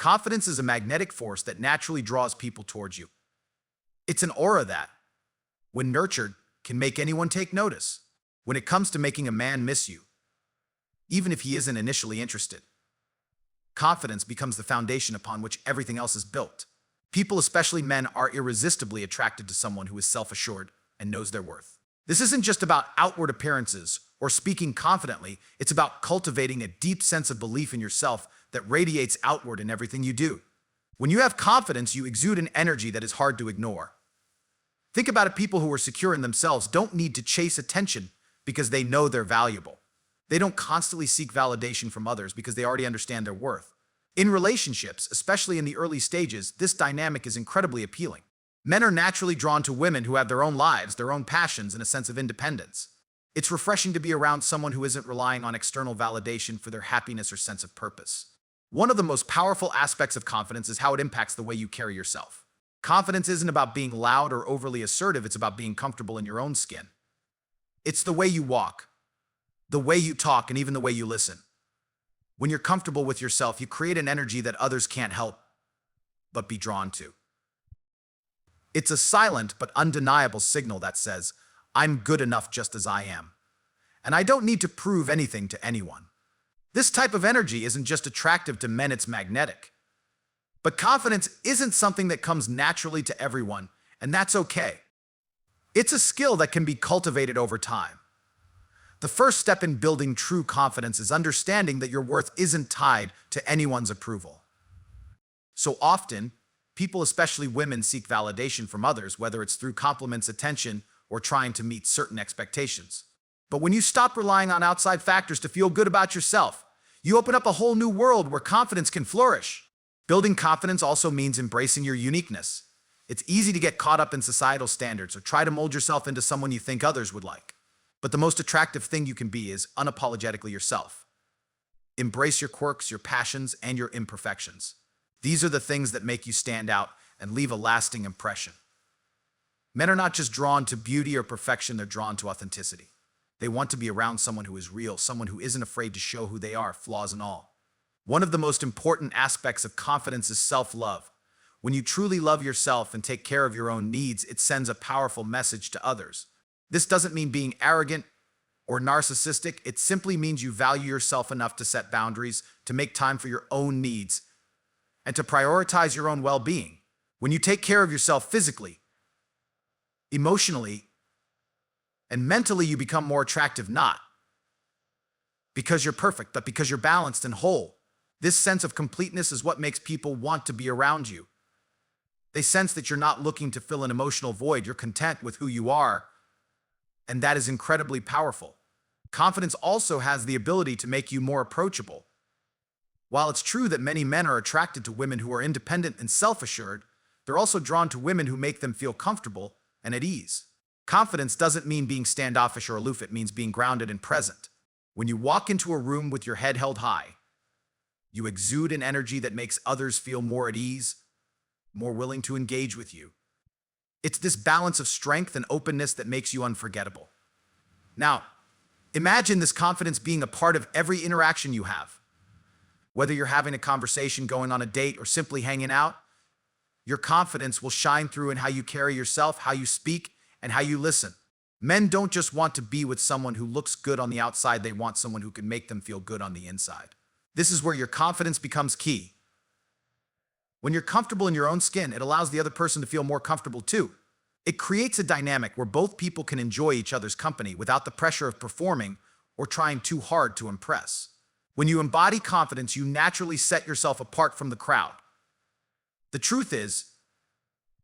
Confidence is a magnetic force that naturally draws people towards you. It's an aura that, when nurtured, can make anyone take notice. When it comes to making a man miss you, even if he isn't initially interested, confidence becomes the foundation upon which everything else is built. People, especially men, are irresistibly attracted to someone who is self-assured and knows their worth. This isn't just about outward appearances or speaking confidently, it's about cultivating a deep sense of belief in yourself that radiates outward in everything you do. When you have confidence, you exude an energy that is hard to ignore. Think about it, people who are secure in themselves don't need to chase attention because they know they're valuable. They don't constantly seek validation from others because they already understand their worth. In relationships, especially in the early stages, this dynamic is incredibly appealing. Men are naturally drawn to women who have their own lives, their own passions, and a sense of independence. It's refreshing to be around someone who isn't relying on external validation for their happiness or sense of purpose. One of the most powerful aspects of confidence is how it impacts the way you carry yourself. Confidence isn't about being loud or overly assertive, it's about being comfortable in your own skin. It's the way you walk, the way you talk, and even the way you listen. When you're comfortable with yourself, you create an energy that others can't help but be drawn to. It's a silent but undeniable signal that says, I'm good enough just as I am, and I don't need to prove anything to anyone. This type of energy isn't just attractive to men, it's magnetic. But confidence isn't something that comes naturally to everyone, and that's okay. It's a skill that can be cultivated over time. The first step in building true confidence is understanding that your worth isn't tied to anyone's approval. So often, people, especially women, seek validation from others, whether it's through compliments, attention, or trying to meet certain expectations. But when you stop relying on outside factors to feel good about yourself, you open up a whole new world where confidence can flourish. Building confidence also means embracing your uniqueness. It's easy to get caught up in societal standards or try to mold yourself into someone you think others would like. But the most attractive thing you can be is unapologetically yourself. Embrace your quirks, your passions, and your imperfections. These are the things that make you stand out and leave a lasting impression. Men are not just drawn to beauty or perfection, they're drawn to authenticity. They want to be around someone who is real, someone who isn't afraid to show who they are, flaws and all. One of the most important aspects of confidence is self-love. When you truly love yourself and take care of your own needs, it sends a powerful message to others. This doesn't mean being arrogant or narcissistic. It simply means you value yourself enough to set boundaries, to make time for your own needs, and to prioritize your own well-being. When you take care of yourself physically, emotionally, and mentally, you become more attractive, not because you're perfect, but because you're balanced and whole. This sense of completeness is what makes people want to be around you. They sense that you're not looking to fill an emotional void, you're content with who you are, and that is incredibly powerful. Confidence also has the ability to make you more approachable. While it's true that many men are attracted to women who are independent and self-assured, they're also drawn to women who make them feel comfortable and at ease. Confidence doesn't mean being standoffish or aloof, it means being grounded and present. When you walk into a room with your head held high, you exude an energy that makes others feel more at ease, more willing to engage with you. It's this balance of strength and openness that makes you unforgettable. Now, imagine this confidence being a part of every interaction you have. Whether you're having a conversation, going on a date, or simply hanging out, your confidence will shine through in how you carry yourself, how you speak, and how you listen. Men don't just want to be with someone who looks good on the outside, they want someone who can make them feel good on the inside. This is where your confidence becomes key. When you're comfortable in your own skin, it allows the other person to feel more comfortable too. It creates a dynamic where both people can enjoy each other's company without the pressure of performing or trying too hard to impress. When you embody confidence, you naturally set yourself apart from the crowd. The truth is,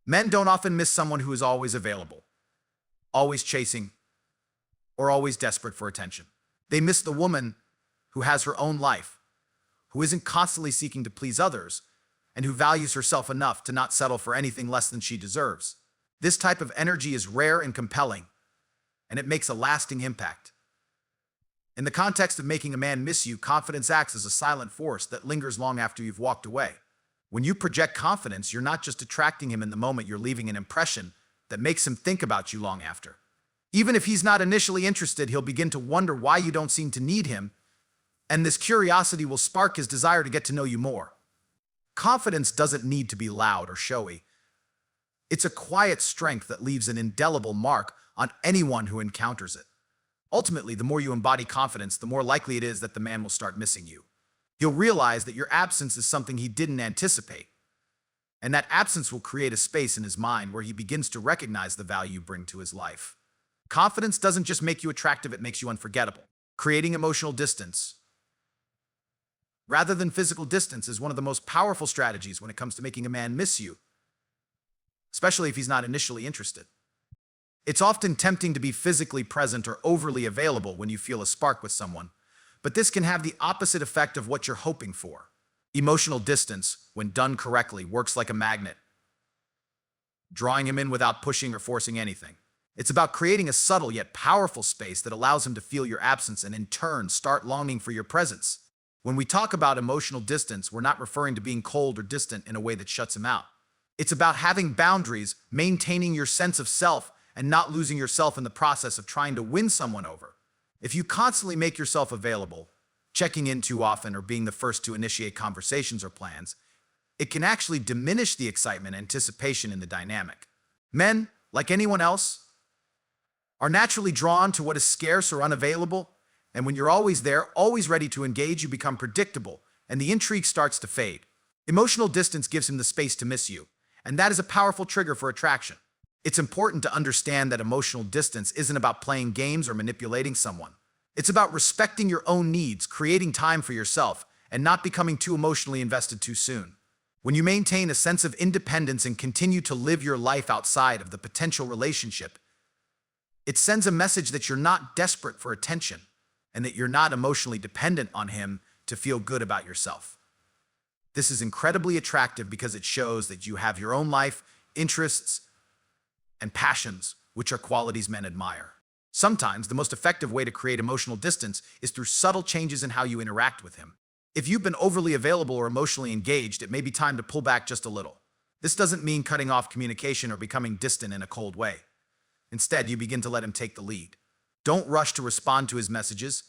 men don't often miss someone who is always available, always chasing, or always desperate for attention. They miss the woman who has her own life, who isn't constantly seeking to please others, and who values herself enough to not settle for anything less than she deserves. This type of energy is rare and compelling, and it makes a lasting impact. In the context of making a man miss you, confidence acts as a silent force that lingers long after you've walked away. When you project confidence, you're not just attracting him in the moment, you're leaving an impression that makes him think about you long after. Even if he's not initially interested, he'll begin to wonder why you don't seem to need him, and this curiosity will spark his desire to get to know you more. Confidence doesn't need to be loud or showy. It's a quiet strength that leaves an indelible mark on anyone who encounters it. Ultimately, the more you embody confidence, the more likely it is that the man will start missing you. He'll realize that your absence is something he didn't anticipate, and that absence will create a space in his mind where he begins to recognize the value you bring to his life. Confidence doesn't just make you attractive, it makes you unforgettable. Creating emotional distance, rather than physical distance, is one of the most powerful strategies when it comes to making a man miss you, especially if he's not initially interested. It's often tempting to be physically present or overly available when you feel a spark with someone, but this can have the opposite effect of what you're hoping for. Emotional distance, when done correctly, works like a magnet, drawing him in without pushing or forcing anything. It's about creating a subtle yet powerful space that allows him to feel your absence and in turn start longing for your presence. When we talk about emotional distance, we're not referring to being cold or distant in a way that shuts him out. It's about having boundaries, maintaining your sense of self, and not losing yourself in the process of trying to win someone over. If you constantly make yourself available, checking in too often or being the first to initiate conversations or plans, it can actually diminish the excitement and anticipation in the dynamic. Men, like anyone else, are naturally drawn to what is scarce or unavailable, and when you're always there, always ready to engage, you become predictable, and the intrigue starts to fade. Emotional distance gives him the space to miss you, and that is a powerful trigger for attraction. It's important to understand that emotional distance isn't about playing games or manipulating someone. It's about respecting your own needs, creating time for yourself, and not becoming too emotionally invested too soon. When you maintain a sense of independence and continue to live your life outside of the potential relationship, it sends a message that you're not desperate for attention and that you're not emotionally dependent on him to feel good about yourself. This is incredibly attractive because it shows that you have your own life, interests, and passions, which are qualities men admire. Sometimes the most effective way to create emotional distance is through subtle changes in how you interact with him. If you've been overly available or emotionally engaged, it may be time to pull back just a little. This doesn't mean cutting off communication or becoming distant in a cold way. Instead, you begin to let him take the lead. Don't rush to respond to his messages,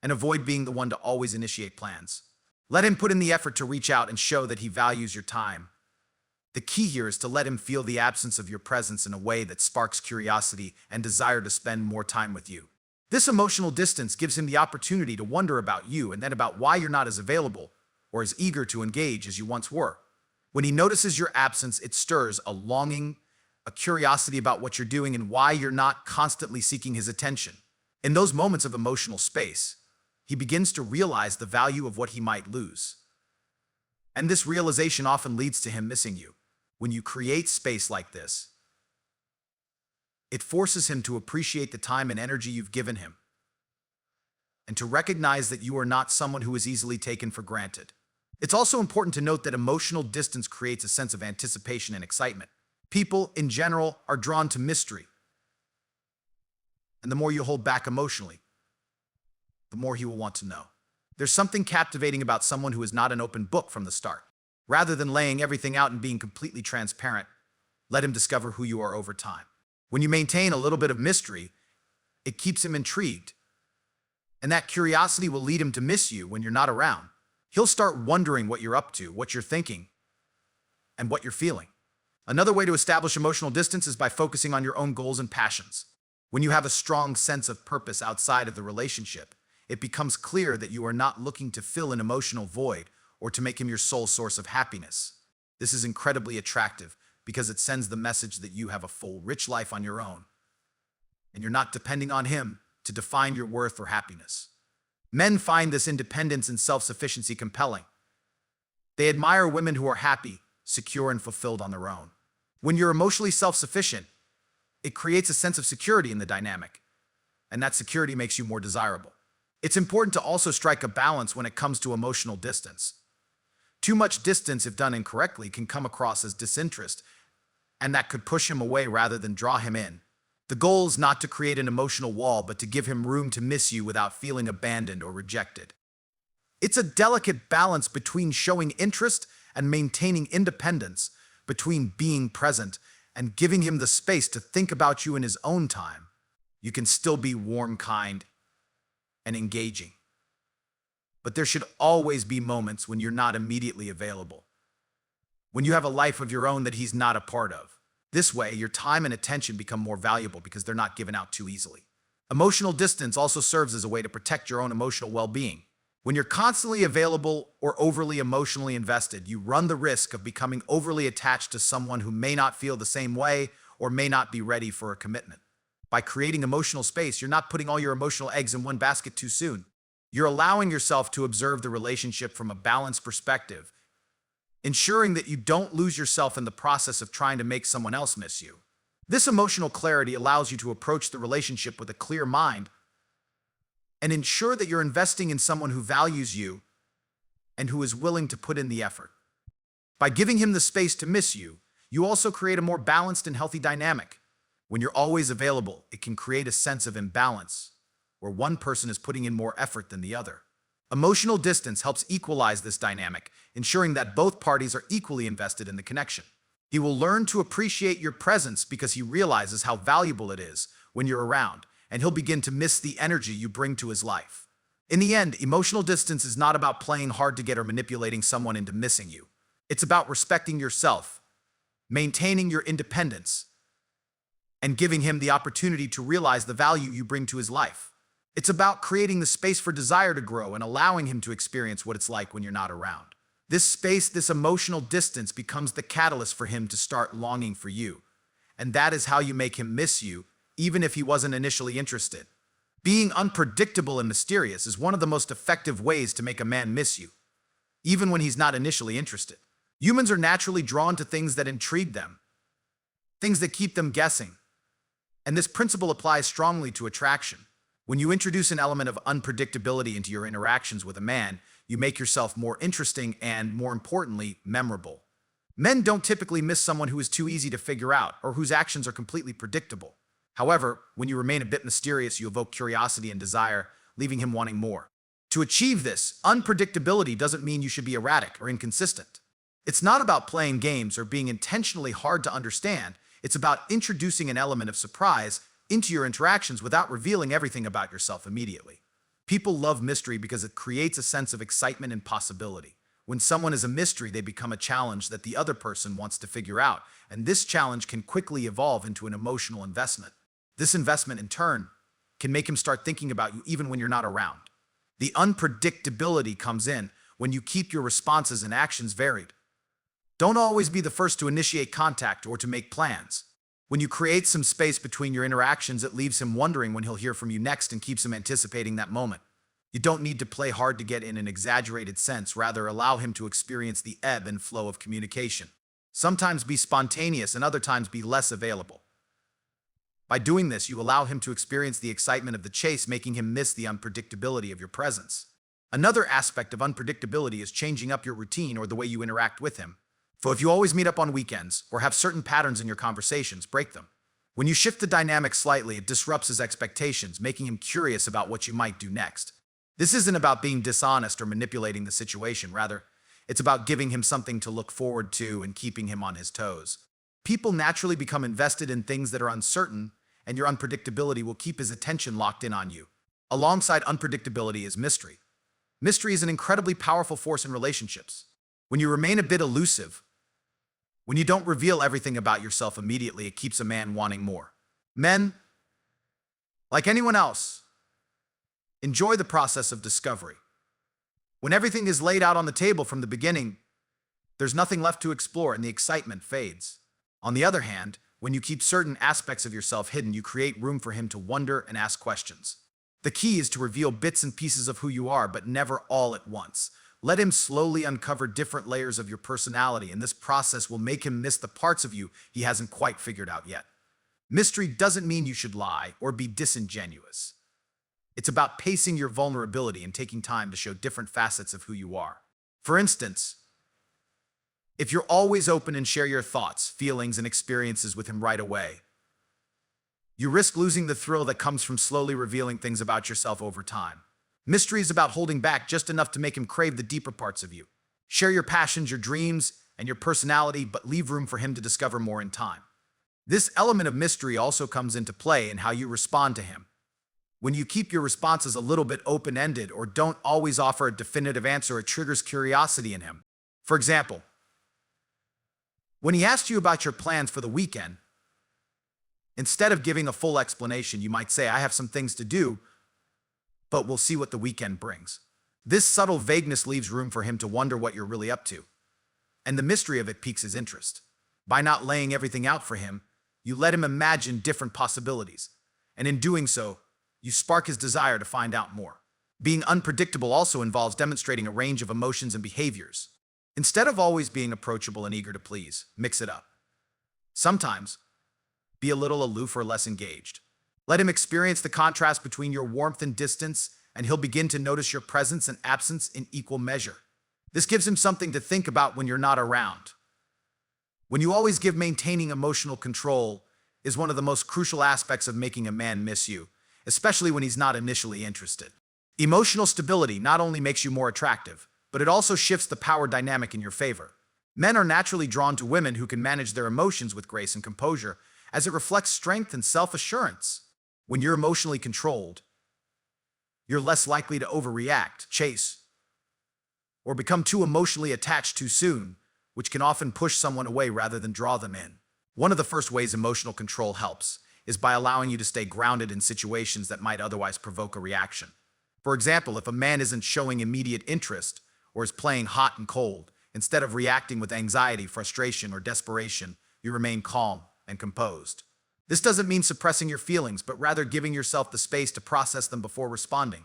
and avoid being the one to always initiate plans. Let him put in the effort to reach out and show that he values your time. The key here is to let him feel the absence of your presence in a way that sparks curiosity and desire to spend more time with you. This emotional distance gives him the opportunity to wonder about you and then about why you're not as available or as eager to engage as you once were. When he notices your absence, it stirs a longing, a curiosity about what you're doing and why you're not constantly seeking his attention. In those moments of emotional space, he begins to realize the value of what he might lose. And this realization often leads to him missing you. When you create space like this, it forces him to appreciate the time and energy you've given him, and to recognize that you are not someone who is easily taken for granted. It's also important to note that emotional distance creates a sense of anticipation and excitement. People, in general, are drawn to mystery, and the more you hold back emotionally, the more he will want to know. There's something captivating about someone who is not an open book from the start. Rather than laying everything out and being completely transparent, let him discover who you are over time. When you maintain a little bit of mystery, it keeps him intrigued, and that curiosity will lead him to miss you when you're not around. He'll start wondering what you're up to, what you're thinking, and what you're feeling. Another way to establish emotional distance is by focusing on your own goals and passions. When you have a strong sense of purpose outside of the relationship, it becomes clear that you are not looking to fill an emotional void or to make him your sole source of happiness. This is incredibly attractive because it sends the message that you have a full, rich life on your own, and you're not depending on him to define your worth or happiness. Men find this independence and self-sufficiency compelling. They admire women who are happy, secure, and fulfilled on their own. When you're emotionally self-sufficient, it creates a sense of security in the dynamic, and that security makes you more desirable. It's important to also strike a balance when it comes to emotional distance. Too much distance, if done incorrectly, can come across as disinterest, and that could push him away rather than draw him in. The goal is not to create an emotional wall, but to give him room to miss you without feeling abandoned or rejected. It's a delicate balance between showing interest and maintaining independence, between being present and giving him the space to think about you in his own time. You can still be warm, kind, and engaging, but there should always be moments when you're not immediately available. when you have a life of your own that he's not a part of. This way, your time and attention become more valuable because they're not given out too easily. Emotional distance also serves as a way to protect your own emotional well-being. When you're constantly available or overly emotionally invested, you run the risk of becoming overly attached to someone who may not feel the same way or may not be ready for a commitment. By creating emotional space, you're not putting all your emotional eggs in one basket too soon. You're allowing yourself to observe the relationship from a balanced perspective, ensuring that you don't lose yourself in the process of trying to make someone else miss you. This emotional clarity allows you to approach the relationship with a clear mind and ensure that you're investing in someone who values you and who is willing to put in the effort. By giving him the space to miss you, you also create a more balanced and healthy dynamic. When you're always available, it can create a sense of imbalance, where one person is putting in more effort than the other. Emotional distance helps equalize this dynamic, ensuring that both parties are equally invested in the connection. He will learn to appreciate your presence because he realizes how valuable it is when you're around, and he'll begin to miss the energy you bring to his life. In the end, emotional distance is not about playing hard to get or manipulating someone into missing you. It's about respecting yourself, maintaining your independence, and giving him the opportunity to realize the value you bring to his life. It's about creating the space for desire to grow and allowing him to experience what it's like when you're not around. This space, this emotional distance becomes the catalyst for him to start longing for you. And that is how you make him miss you, even if he wasn't initially interested. Being unpredictable and mysterious is one of the most effective ways to make a man miss you, even when he's not initially interested. Humans are naturally drawn to things that intrigue them, things that keep them guessing. And this principle applies strongly to attraction. When you introduce an element of unpredictability into your interactions with a man, you make yourself more interesting and, more importantly, memorable. Men don't typically miss someone who is too easy to figure out or whose actions are completely predictable. However, when you remain a bit mysterious, you evoke curiosity and desire, leaving him wanting more. To achieve this, unpredictability doesn't mean you should be erratic or inconsistent. It's not about playing games or being intentionally hard to understand. It's about introducing an element of surprise into your interactions without revealing everything about yourself immediately. People love mystery because it creates a sense of excitement and possibility. When someone is a mystery, they become a challenge that the other person wants to figure out, and this challenge can quickly evolve into an emotional investment. This investment, in turn, can make him start thinking about you even when you're not around. The unpredictability comes in when you keep your responses and actions varied. Don't always be the first to initiate contact or to make plans. When you create some space between your interactions, it leaves him wondering when he'll hear from you next and keeps him anticipating that moment. You don't need to play hard to get in an exaggerated sense, rather allow him to experience the ebb and flow of communication. Sometimes be spontaneous and other times be less available. By doing this, you allow him to experience the excitement of the chase, making him miss the unpredictability of your presence. Another aspect of unpredictability is changing up your routine or the way you interact with him. So if you always meet up on weekends or have certain patterns in your conversations, break them. When you shift the dynamic slightly, it disrupts his expectations, making him curious about what you might do next. This isn't about being dishonest or manipulating the situation. Rather, it's about giving him something to look forward to and keeping him on his toes. People naturally become invested in things that are uncertain, and your unpredictability will keep his attention locked in on you. Alongside unpredictability is mystery. Mystery is an incredibly powerful force in relationships. When you remain a bit elusive, when you don't reveal everything about yourself immediately, it keeps a man wanting more. Men, like anyone else, enjoy the process of discovery. When everything is laid out on the table from the beginning, there's nothing left to explore and the excitement fades. On the other hand, when you keep certain aspects of yourself hidden, you create room for him to wonder and ask questions. The key is to reveal bits and pieces of who you are, but never all at once. Let him slowly uncover different layers of your personality, and this process will make him miss the parts of you he hasn't quite figured out yet. Mystery doesn't mean you should lie or be disingenuous. It's about pacing your vulnerability and taking time to show different facets of who you are. For instance, if you're always open and share your thoughts, feelings, and experiences with him right away, you risk losing the thrill that comes from slowly revealing things about yourself over time. Mystery is about holding back just enough to make him crave the deeper parts of you. Share your passions, your dreams, and your personality, but leave room for him to discover more in time. This element of mystery also comes into play in how you respond to him. When you keep your responses a little bit open-ended or don't always offer a definitive answer, it triggers curiosity in him. For example, When he asks you about your plans for the weekend, instead of giving a full explanation, you might say, I have some things to do, but we'll see what the weekend brings. This subtle vagueness leaves room for him to wonder what you're really up to, and the mystery of it piques his interest. By not laying everything out for him, you let him imagine different possibilities, and in doing so, you spark his desire to find out more. Being unpredictable also involves demonstrating a range of emotions and behaviors. Instead of always being approachable and eager to please, mix it up. Sometimes, be a little aloof or less engaged. Let him experience the contrast between your warmth and distance, and he'll begin to notice your presence and absence in equal measure. This gives him something to think about when you're not around. When you always give, maintaining emotional control is one of the most crucial aspects of making a man miss you, especially when he's not initially interested. Emotional stability not only makes you more attractive, but it also shifts the power dynamic in your favor. Men are naturally drawn to women who can manage their emotions with grace and composure, as it reflects strength and self-assurance. When you're emotionally controlled, you're less likely to overreact, chase, or become too emotionally attached too soon, which can often push someone away rather than draw them in. One of the first ways emotional control helps is by allowing you to stay grounded in situations that might otherwise provoke a reaction. For example, if a man isn't showing immediate interest or is playing hot and cold, instead of reacting with anxiety, frustration, or desperation, you remain calm and composed. This doesn't mean suppressing your feelings, but rather giving yourself the space to process them before responding.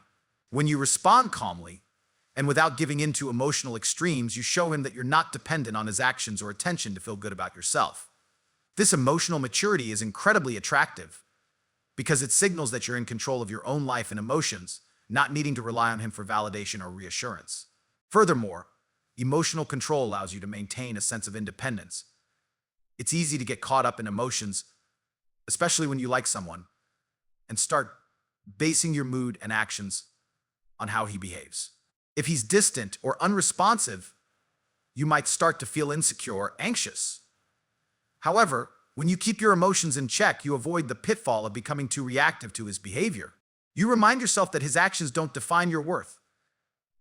When you respond calmly, and without giving in to emotional extremes, you show him that you're not dependent on his actions or attention to feel good about yourself. This emotional maturity is incredibly attractive because it signals that you're in control of your own life and emotions, not needing to rely on him for validation or reassurance. Furthermore, emotional control allows you to maintain a sense of independence. It's easy to get caught up in emotions, especially when you like someone, and start basing your mood and actions on how he behaves. If he's distant or unresponsive, you might start to feel insecure or anxious. However, when you keep your emotions in check, you avoid the pitfall of becoming too reactive to his behavior. You remind yourself that his actions don't define your worth,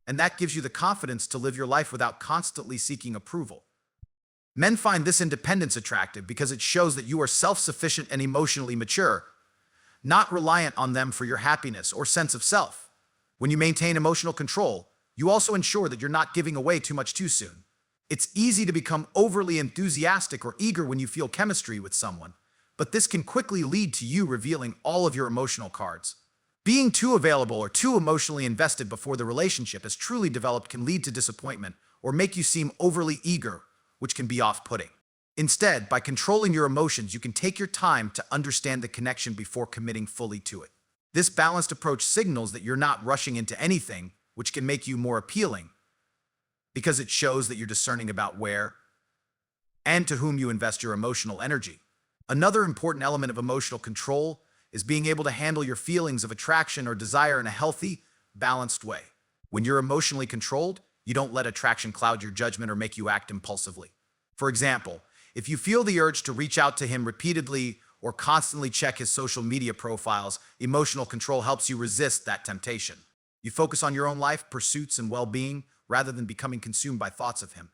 and that gives you the confidence to live your life without constantly seeking approval. Men find this independence attractive because it shows that you are self-sufficient and emotionally mature, not reliant on them for your happiness or sense of self. When you maintain emotional control, you also ensure that you're not giving away too much too soon. It's easy to become overly enthusiastic or eager when you feel chemistry with someone, but this can quickly lead to you revealing all of your emotional cards. Being too available or too emotionally invested before the relationship has truly developed can lead to disappointment or make you seem overly eager, which can be off-putting. Instead, by controlling your emotions, you can take your time to understand the connection before committing fully to it. This balanced approach signals that you're not rushing into anything, which can make you more appealing, because it shows that you're discerning about where and to whom you invest your emotional energy. Another important element of emotional control is being able to handle your feelings of attraction or desire in a healthy, balanced way. When you're emotionally controlled, you don't let attraction cloud your judgment or make you act impulsively. For example, if you feel the urge to reach out to him repeatedly or constantly check his social media profiles, emotional control helps you resist that temptation. You focus on your own life, pursuits, and well-being rather than becoming consumed by thoughts of him.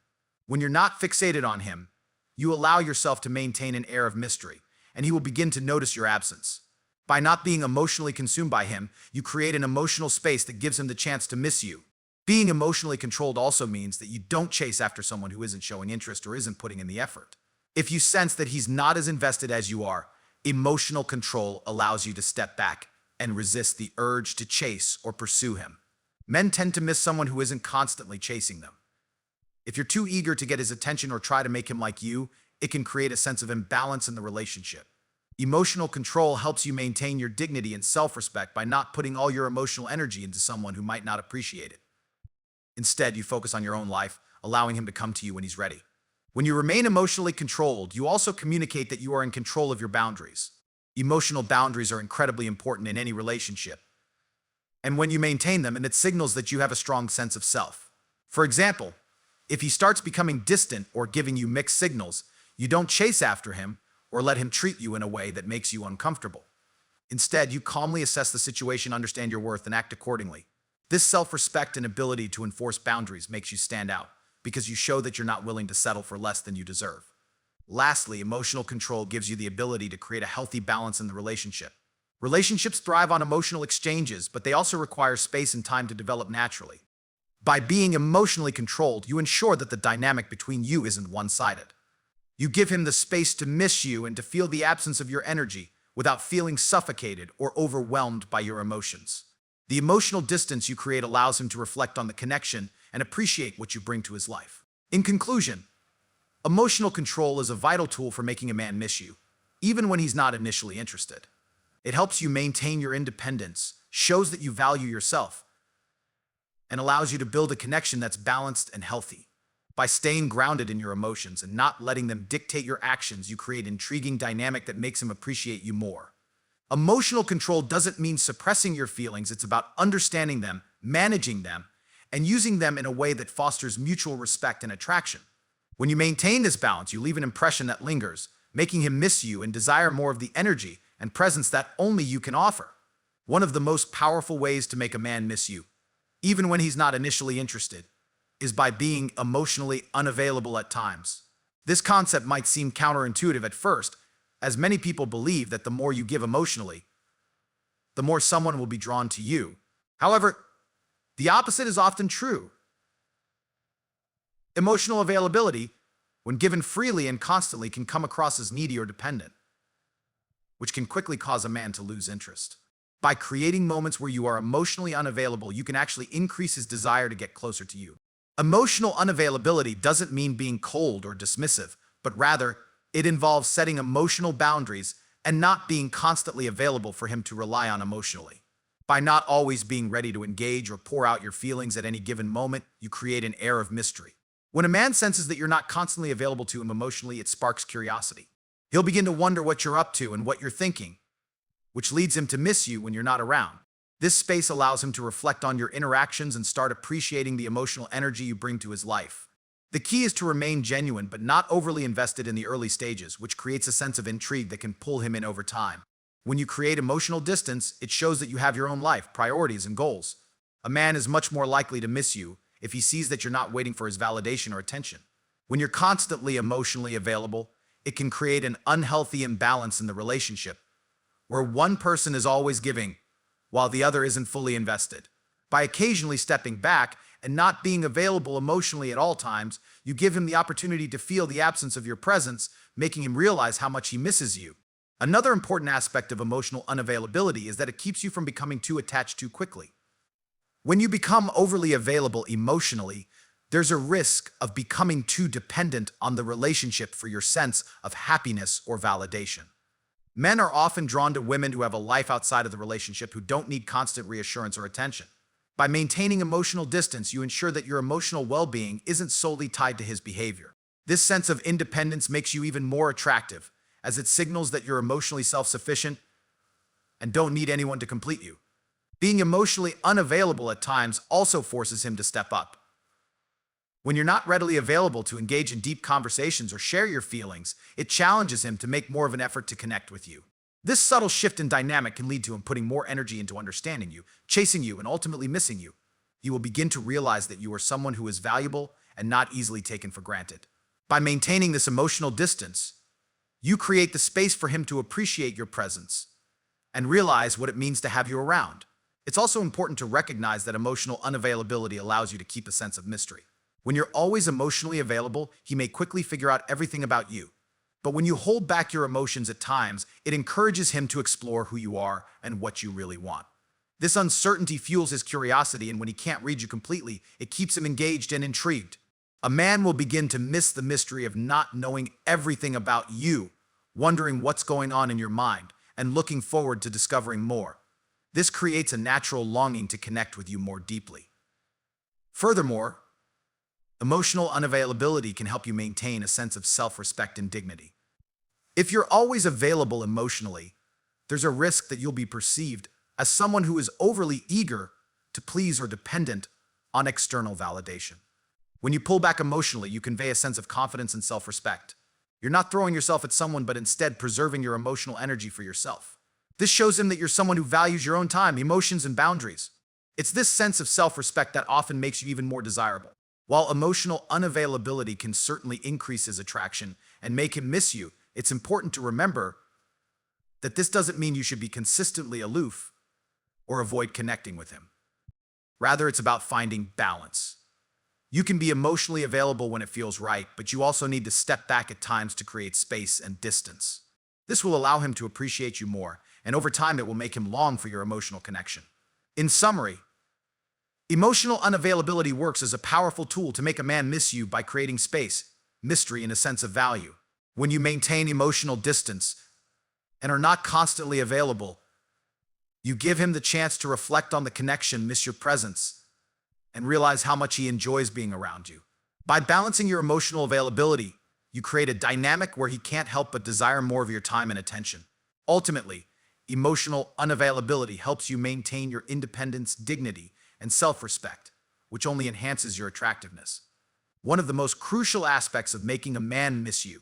When you're not fixated on him, you allow yourself to maintain an air of mystery, and he will begin to notice your absence. By not being emotionally consumed by him, you create an emotional space that gives him the chance to miss you. Being emotionally controlled also means that you don't chase after someone who isn't showing interest or isn't putting in the effort. If you sense that he's not as invested as you are, emotional control allows you to step back and resist the urge to chase or pursue him. Men tend to miss someone who isn't constantly chasing them. If you're too eager to get his attention or try to make him like you, it can create a sense of imbalance in the relationship. Emotional control helps you maintain your dignity and self-respect by not putting all your emotional energy into someone who might not appreciate it. Instead, you focus on your own life, allowing him to come to you when he's ready. When you remain emotionally controlled, you also communicate that you are in control of your boundaries. Emotional boundaries are incredibly important in any relationship, and when you maintain them, it signals that you have a strong sense of self. For example, if he starts becoming distant or giving you mixed signals, you don't chase after him or let him treat you in a way that makes you uncomfortable. Instead, you calmly assess the situation, understand your worth, and act accordingly. This self-respect and ability to enforce boundaries makes you stand out because you show that you're not willing to settle for less than you deserve. Lastly, emotional control gives you the ability to create a healthy balance in the relationship. Relationships thrive on emotional exchanges, but they also require space and time to develop naturally. By being emotionally controlled, you ensure that the dynamic between you isn't one-sided. You give him the space to miss you and to feel the absence of your energy without feeling suffocated or overwhelmed by your emotions. The emotional distance you create allows him to reflect on the connection and appreciate what you bring to his life. In conclusion, emotional control is a vital tool for making a man miss you, even when he's not initially interested. It helps you maintain your independence, shows that you value yourself, and allows you to build a connection that's balanced and healthy. By staying grounded in your emotions and not letting them dictate your actions, you create an intriguing dynamic that makes him appreciate you more. Emotional control doesn't mean suppressing your feelings, it's about understanding them, managing them, and using them in a way that fosters mutual respect and attraction. When you maintain this balance, you leave an impression that lingers, making him miss you and desire more of the energy and presence that only you can offer. One of the most powerful ways to make a man miss you, even when he's not initially interested, is by being emotionally unavailable at times. This concept might seem counterintuitive at first, as many people believe that the more you give emotionally, the more someone will be drawn to you. However, the opposite is often true. Emotional availability, when given freely and constantly, can come across as needy or dependent, which can quickly cause a man to lose interest. By creating moments where you are emotionally unavailable, you can actually increase his desire to get closer to you. Emotional unavailability doesn't mean being cold or dismissive, but rather, it involves setting emotional boundaries and not being constantly available for him to rely on emotionally. By not always being ready to engage or pour out your feelings at any given moment, you create an air of mystery. When a man senses that you're not constantly available to him emotionally, it sparks curiosity. He'll begin to wonder what you're up to and what you're thinking, which leads him to miss you when you're not around. This space allows him to reflect on your interactions and start appreciating the emotional energy you bring to his life. The key is to remain genuine but not overly invested in the early stages, which creates a sense of intrigue that can pull him in over time. When you create emotional distance, it shows that you have your own life, priorities, and goals. A man is much more likely to miss you if he sees that you're not waiting for his validation or attention. When you're constantly emotionally available, it can create an unhealthy imbalance in the relationship, where one person is always giving, while the other isn't fully invested. By occasionally stepping back and not being available emotionally at all times, you give him the opportunity to feel the absence of your presence, making him realize how much he misses you. Another important aspect of emotional unavailability is that it keeps you from becoming too attached too quickly. When you become overly available emotionally, there's a risk of becoming too dependent on the relationship for your sense of happiness or validation. Men are often drawn to women who have a life outside of the relationship, who don't need constant reassurance or attention. By maintaining emotional distance, you ensure that your emotional well-being isn't solely tied to his behavior. This sense of independence makes you even more attractive, as it signals that you're emotionally self-sufficient and don't need anyone to complete you. Being emotionally unavailable at times also forces him to step up. When you're not readily available to engage in deep conversations or share your feelings, it challenges him to make more of an effort to connect with you. This subtle shift in dynamic can lead to him putting more energy into understanding you, chasing you, and ultimately missing you. He will begin to realize that you are someone who is valuable and not easily taken for granted. By maintaining this emotional distance, you create the space for him to appreciate your presence and realize what it means to have you around. It's also important to recognize that emotional unavailability allows you to keep a sense of mystery. When you're always emotionally available, he may quickly figure out everything about you. But when you hold back your emotions at times, it encourages him to explore who you are and what you really want. This uncertainty fuels his curiosity, and when he can't read you completely, it keeps him engaged and intrigued. A man will begin to miss the mystery of not knowing everything about you, wondering what's going on in your mind, and looking forward to discovering more. This creates a natural longing to connect with you more deeply. Furthermore, emotional unavailability can help you maintain a sense of self-respect and dignity. If you're always available emotionally, there's a risk that you'll be perceived as someone who is overly eager to please or dependent on external validation. When you pull back emotionally, you convey a sense of confidence and self-respect. You're not throwing yourself at someone, but instead preserving your emotional energy for yourself. This shows him that you're someone who values your own time, emotions, and boundaries. It's this sense of self-respect that often makes you even more desirable. While emotional unavailability can certainly increase his attraction and make him miss you, it's important to remember that this doesn't mean you should be consistently aloof or avoid connecting with him. Rather, it's about finding balance. You can be emotionally available when it feels right, but you also need to step back at times to create space and distance. This will allow him to appreciate you more, and over time it will make him long for your emotional connection. In summary, emotional unavailability works as a powerful tool to make a man miss you by creating space, mystery, and a sense of value. When you maintain emotional distance and are not constantly available, you give him the chance to reflect on the connection, miss your presence, and realize how much he enjoys being around you. By balancing your emotional availability, you create a dynamic where he can't help but desire more of your time and attention. Ultimately, emotional unavailability helps you maintain your independence, dignity, and self-respect, which only enhances your attractiveness. One of the most crucial aspects of making a man miss you,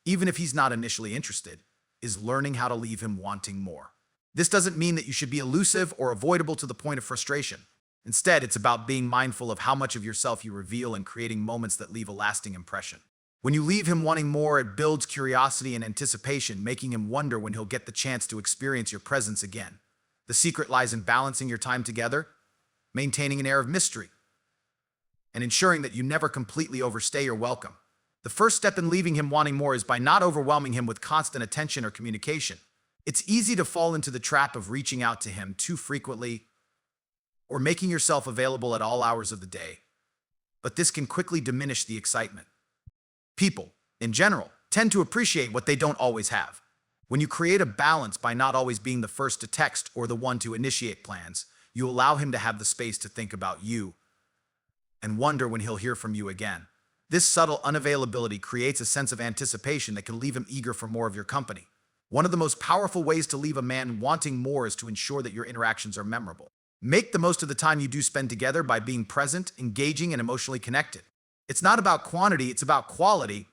even if he's not initially interested, is learning how to leave him wanting more. This doesn't mean that you should be elusive or avoidable to the point of frustration. Instead, it's about being mindful of how much of yourself you reveal and creating moments that leave a lasting impression. When you leave him wanting more, it builds curiosity and anticipation, making him wonder when he'll get the chance to experience your presence again. The secret lies in balancing your time together, maintaining an air of mystery, and ensuring that you never completely overstay your welcome. The first step in leaving him wanting more is by not overwhelming him with constant attention or communication. It's easy to fall into the trap of reaching out to him too frequently or making yourself available at all hours of the day, but this can quickly diminish the excitement. People, in general, tend to appreciate what they don't always have. When you create a balance by not always being the first to text or the one to initiate plans, you allow him to have the space to think about you and wonder when he'll hear from you again. This subtle unavailability creates a sense of anticipation that can leave him eager for more of your company. One of the most powerful ways to leave a man wanting more is to ensure that your interactions are memorable. Make the most of the time you do spend together by being present, engaging, and emotionally connected. It's not about quantity, it's about quality.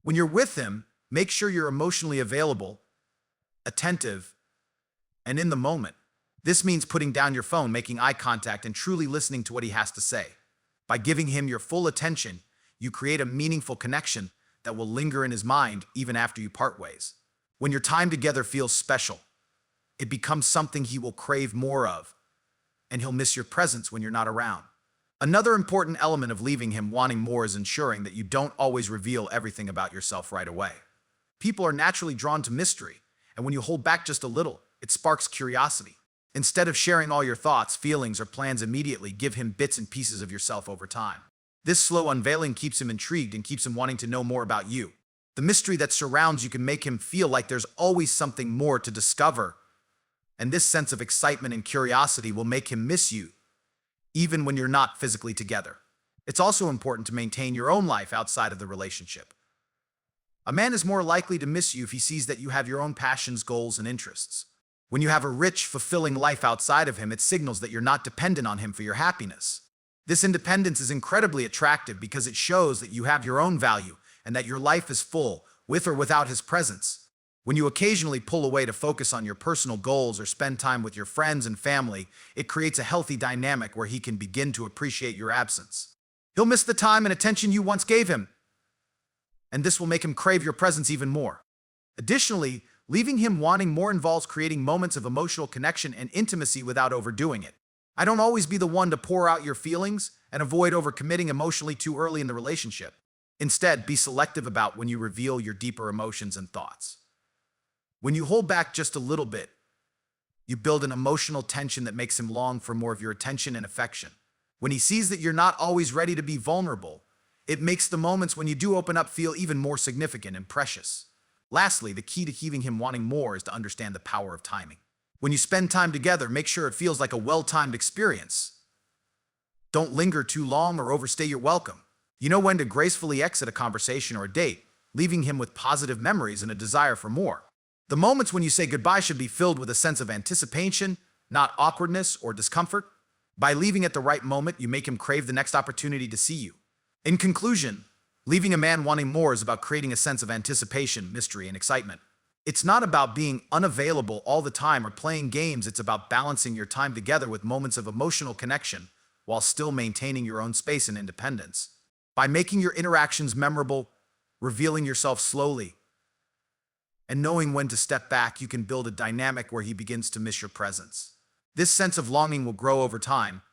When you're with him, make sure you're emotionally available, attentive, and in the moment. This means putting down your phone, making eye contact, and truly listening to what he has to say. By giving him your full attention, you create a meaningful connection that will linger in his mind even after you part ways. When your time together feels special, it becomes something he will crave more of, and he'll miss your presence when you're not around. Another important element of leaving him wanting more is ensuring that you don't always reveal everything about yourself right away. People are naturally drawn to mystery, and when you hold back just a little, it sparks curiosity. Instead of sharing all your thoughts, feelings, or plans immediately, give him bits and pieces of yourself over time. This slow unveiling keeps him intrigued and keeps him wanting to know more about you. The mystery that surrounds you can make him feel like there's always something more to discover, and this sense of excitement and curiosity will make him miss you, even when you're not physically together. It's also important to maintain your own life outside of the relationship. A man is more likely to miss you if he sees that you have your own passions, goals, and interests. When you have a rich, fulfilling life outside of him, it signals that you're not dependent on him for your happiness. This independence is incredibly attractive because it shows that you have your own value and that your life is full, with or without his presence. When you occasionally pull away to focus on your personal goals or spend time with your friends and family, it creates a healthy dynamic where he can begin to appreciate your absence. He'll miss the time and attention you once gave him, and this will make him crave your presence even more. Additionally, leaving him wanting more involves creating moments of emotional connection and intimacy without overdoing it. I don't always be the one to pour out your feelings and avoid overcommitting emotionally too early in the relationship. Instead, be selective about when you reveal your deeper emotions and thoughts. When you hold back just a little bit, you build an emotional tension that makes him long for more of your attention and affection. When he sees that you're not always ready to be vulnerable, it makes the moments when you do open up feel even more significant and precious. Lastly, the key to keeping him wanting more is to understand the power of timing. When you spend time together, make sure it feels like a well-timed experience. Don't linger too long or overstay your welcome. You know when to gracefully exit a conversation or a date, leaving him with positive memories and a desire for more. The moments when you say goodbye should be filled with a sense of anticipation, not awkwardness or discomfort. By leaving at the right moment, you make him crave the next opportunity to see you. In conclusion, leaving a man wanting more is about creating a sense of anticipation, mystery, and excitement. It's not about being unavailable all the time or playing games. It's about balancing your time together with moments of emotional connection while still maintaining your own space and independence. By making your interactions memorable, revealing yourself slowly, and knowing when to step back, you can build a dynamic where he begins to miss your presence. This sense of longing will grow over time,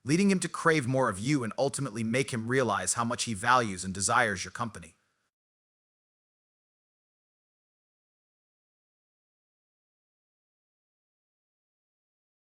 leading him to crave more of you and ultimately make him realize how much he values and desires your company.